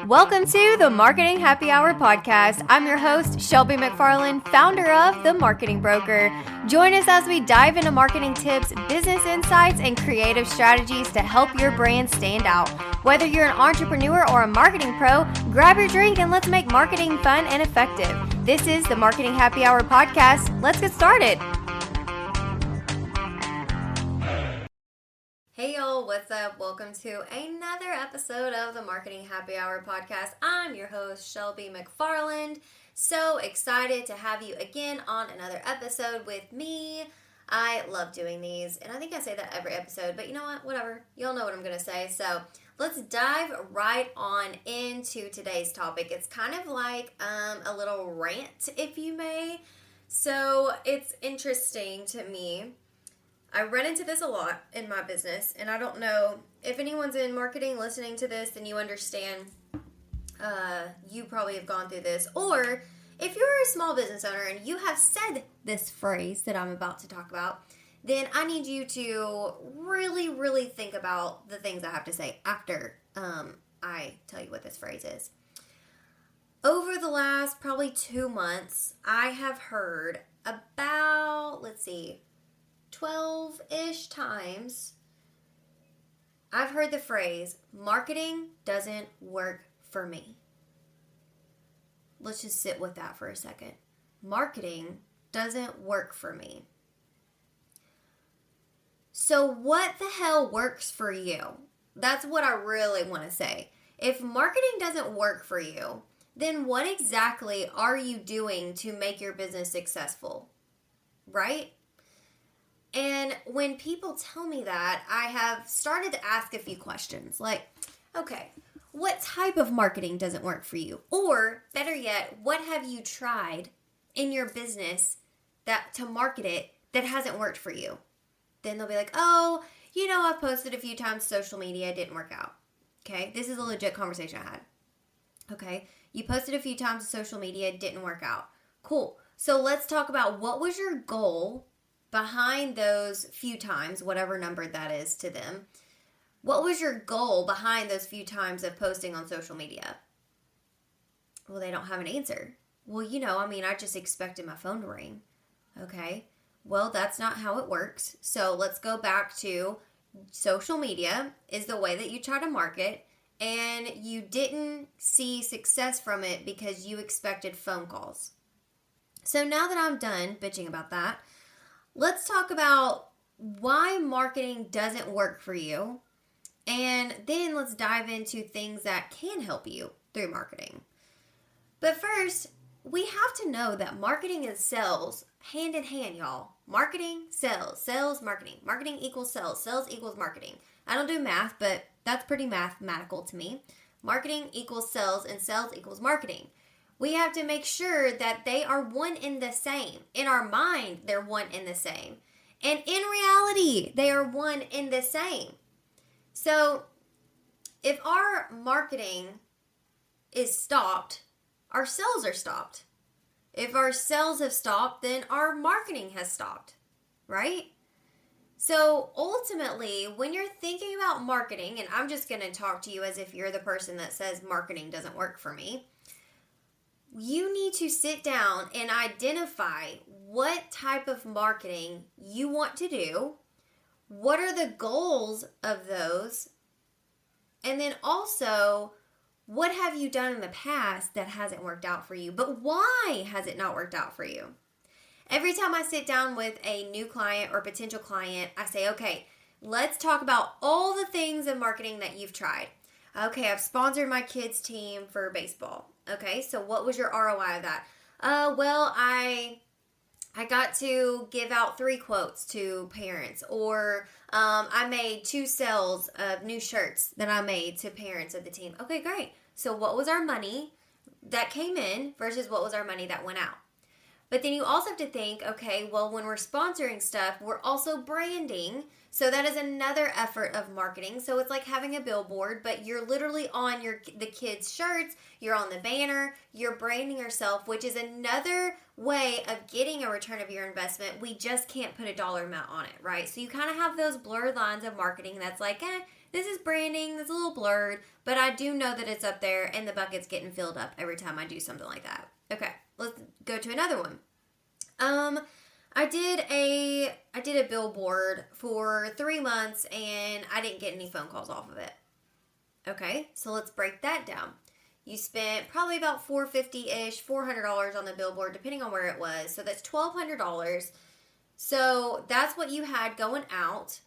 Welcome to the Marketing Happy Hour podcast. I'm your host, Shelby McFarland, founder of The Marketing Broker. Join us as we dive into marketing tips, business insights, and creative strategies to help your brand stand out. Whether you're an entrepreneur or a marketing pro, grab your drink and let's make marketing fun and effective. This is the Marketing Happy Hour podcast. Let's get started. Hey y'all, what's up? Welcome to another episode of the Marketing Happy Hour podcast. I'm your host, Shelby McFarland. So excited to have you again on another episode with me. I love doing these, and I think I say that every episode, but you know what? Whatever. You'll know what I'm going to say. So let's dive right on into today's topic. It's kind of like a little rant, if you may. So it's interesting to me. I run into this a lot in my business, and I don't know if anyone's in marketing listening to this, then you understand. You probably have gone through this. Or if you're a small business owner and you have said this phrase that I'm about to talk about, then I need you to really, really think about the things I have to say after I tell you what this phrase is. Over the last probably 2 months, I have heard about, 12-ish times, I've heard the phrase, marketing doesn't work for me. Let's just sit with that for a second. Marketing doesn't work for me. So what the hell works for you? That's what I really want to say. If marketing doesn't work for you, then what exactly are you doing to make your business successful? Right? And when people tell me that, I have started to ask a few questions like, okay, what type of marketing doesn't work for you? Or better yet, what have you tried in your business to market it that hasn't worked for you? Then they'll be like, oh, I've posted a few times social media, it didn't work out. Okay, this is a legit conversation I had. Okay, you posted a few times on social media, it didn't work out. Cool. So let's talk about what was your goal behind those few times, whatever number that is to them. What was your goal behind those few times of posting on social media? Well, they don't have an answer. Well, I just expected my phone to ring. Okay. Well, that's not how it works. So let's go back to social media is the way that you try to market, and you didn't see success from it because you expected phone calls. So now that I'm done bitching about that, let's talk about why marketing doesn't work for you, and then let's dive into things that can help you through marketing. But first, we have to know that marketing and sales hand in hand, y'all. Marketing, sales, marketing. Marketing equals sales equals marketing. I don't do math, but that's pretty mathematical to me. Marketing equals sales, and sales equals marketing. We have to make sure that they are one and the same. In our mind, they're one and the same. And in reality, they are one and the same. So, if our marketing is stopped, our sales are stopped. If our sales have stopped, then our marketing has stopped, right? So, ultimately, when you're thinking about marketing, and I'm just going to talk to you as if you're the person that says marketing doesn't work for me, you need to sit down and identify what type of marketing you want to do, what are the goals of those, and then also, what have you done in the past that hasn't worked out for you, but why has it not worked out for you? Every time I sit down with a new client or potential client, I say, okay, let's talk about all the things in marketing that you've tried. Okay, I've sponsored my kids' team for baseball. Okay, so what was your ROI of that? Well, I got to give out 3 quotes to parents, or I made 2 sales of new shirts that I made to parents of the team. Okay, great. So what was our money that came in versus what was our money that went out? But then you also have to think, okay, well, when we're sponsoring stuff, we're also branding. So that is another effort of marketing. So it's like having a billboard, but you're literally on the kids' shirts, you're on the banner, you're branding yourself, which is another way of getting a return of your investment. We just can't put a dollar amount on it, right? So you kind of have those blurred lines of marketing that's like, this is branding, it's a little blurred, but I do know that it's up there and the bucket's getting filled up every time I do something like that. Okay, let's go to another one. I did a billboard for 3 months and I didn't get any phone calls off of it. Okay, so let's break that down. You spent probably about $450-ish, $400 on the billboard, depending on where it was. So that's $1,200. So that's what you had going out.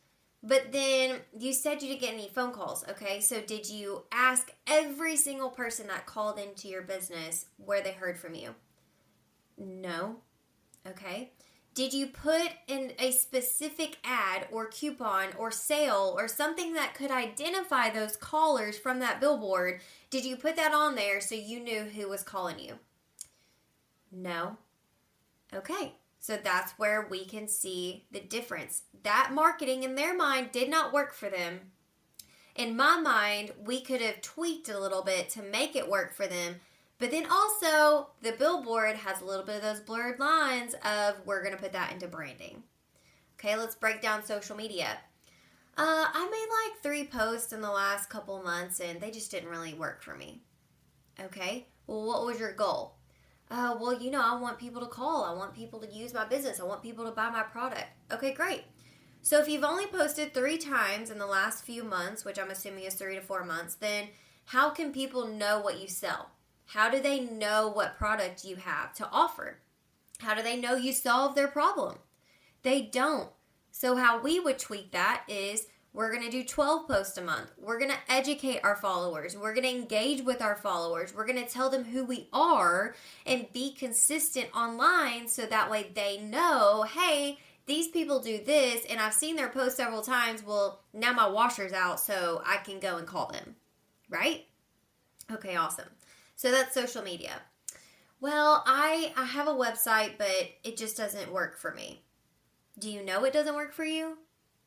But then you said you didn't get any phone calls. Okay, so did you ask every single person that called into your business where they heard from you? No. Okay. Did you put in a specific ad or coupon or sale or something that could identify those callers from that billboard? Did you put that on there so you knew who was calling you? No. Okay, so that's where we can see the difference. That marketing in their mind did not work for them. In my mind, we could have tweaked a little bit to make it work for them. But then also, the billboard has a little bit of those blurred lines of we're going to put that into branding. Okay, let's break down social media. I made like 3 posts in the last couple months and they just didn't really work for me. Okay, well, what was your goal? Well, I want people to call. I want people to use my business. I want people to buy my product. Okay, great. So if you've only posted 3 times in the last few months, which I'm assuming is 3 to 4 months, then how can people know what you sell? How do they know what product you have to offer? How do they know you solve their problem? They don't. So how we would tweak that is we're going to do 12 posts a month. We're going to educate our followers. We're going to engage with our followers. We're going to tell them who we are and be consistent online so that way they know, hey, these people do this and I've seen their post several times. Well, now my washer's out so I can go and call them. Right? Okay, awesome. So that's social media. Well, I have a website, but it just doesn't work for me. Do you know it doesn't work for you?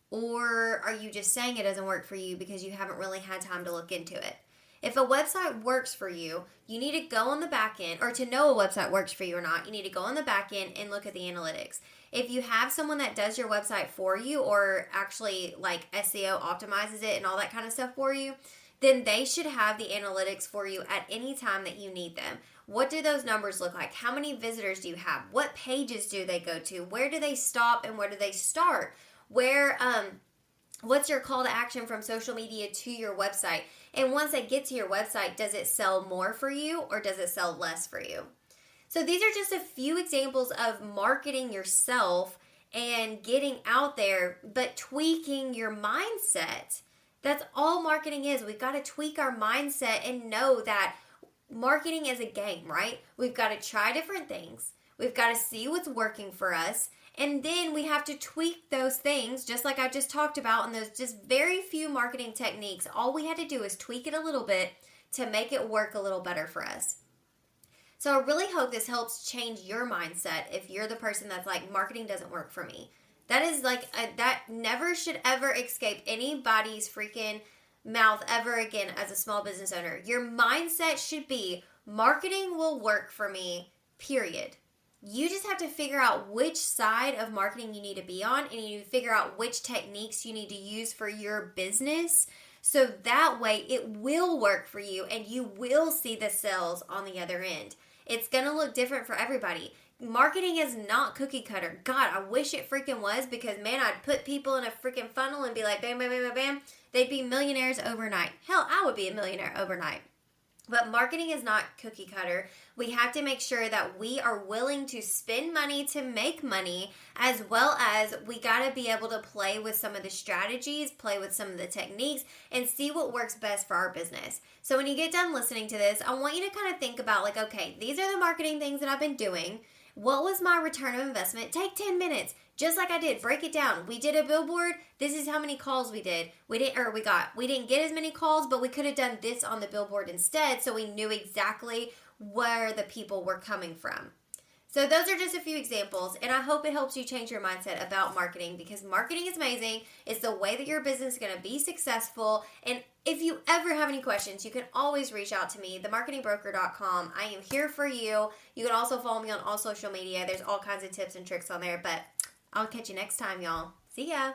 Or are you just saying it doesn't work for you because you haven't really had time to look into it? If a website works for you, you need to go on the back end, or to know a website works for you or not, you need to go on the back end and look at the analytics. If you have someone that does your website for you or actually like SEO optimizes it and all that kind of stuff for you, then they should have the analytics for you at any time that you need them. What do those numbers look like? How many visitors do you have? What pages do they go to? Where do they stop and where do they start? What's your call to action from social media to your website? And once they get to your website, does it sell more for you or does it sell less for you? So these are just a few examples of marketing yourself and getting out there, but tweaking your mindset. That's all marketing is. We've got to tweak our mindset and know that marketing is a game, right? We've got to try different things. We've got to see what's working for us. And then we have to tweak those things, just like I just talked about, and those just very few marketing techniques. All we had to do is tweak it a little bit to make it work a little better for us. So I really hope this helps change your mindset if you're the person that's like, marketing doesn't work for me. That is like, that never should ever escape anybody's freaking mouth ever again as a small business owner. Your mindset should be, marketing will work for me, period. You just have to figure out which side of marketing you need to be on, and you need to figure out which techniques you need to use for your business. So that way it will work for you and you will see the sales on the other end. It's going to look different for everybody. Marketing is not cookie cutter. God, I wish it freaking was, because man, I'd put people in a freaking funnel and be like, bam, bam, bam, bam, bam. They'd be millionaires overnight. Hell, I would be a millionaire overnight. But marketing is not cookie cutter. We have to make sure that we are willing to spend money to make money, as well as we got to be able to play with some of the strategies, play with some of the techniques, and see what works best for our business. So when you get done listening to this, I want you to kind of think about like, okay, these are the marketing things that I've been doing. What was my return of investment? Take 10 minutes. Just like I did, break it down. We did a billboard. This is how many calls we did. We didn't get as many calls, but we could have done this on the billboard instead, so we knew exactly where the people were coming from. So those are just a few examples, and I hope it helps you change your mindset about marketing, because marketing is amazing. It's the way that your business is going to be successful. And if you ever have any questions, you can always reach out to me, themarketingbroker.com. I am here for you. You can also follow me on all social media. There's all kinds of tips and tricks on there, but I'll catch you next time, y'all. See ya.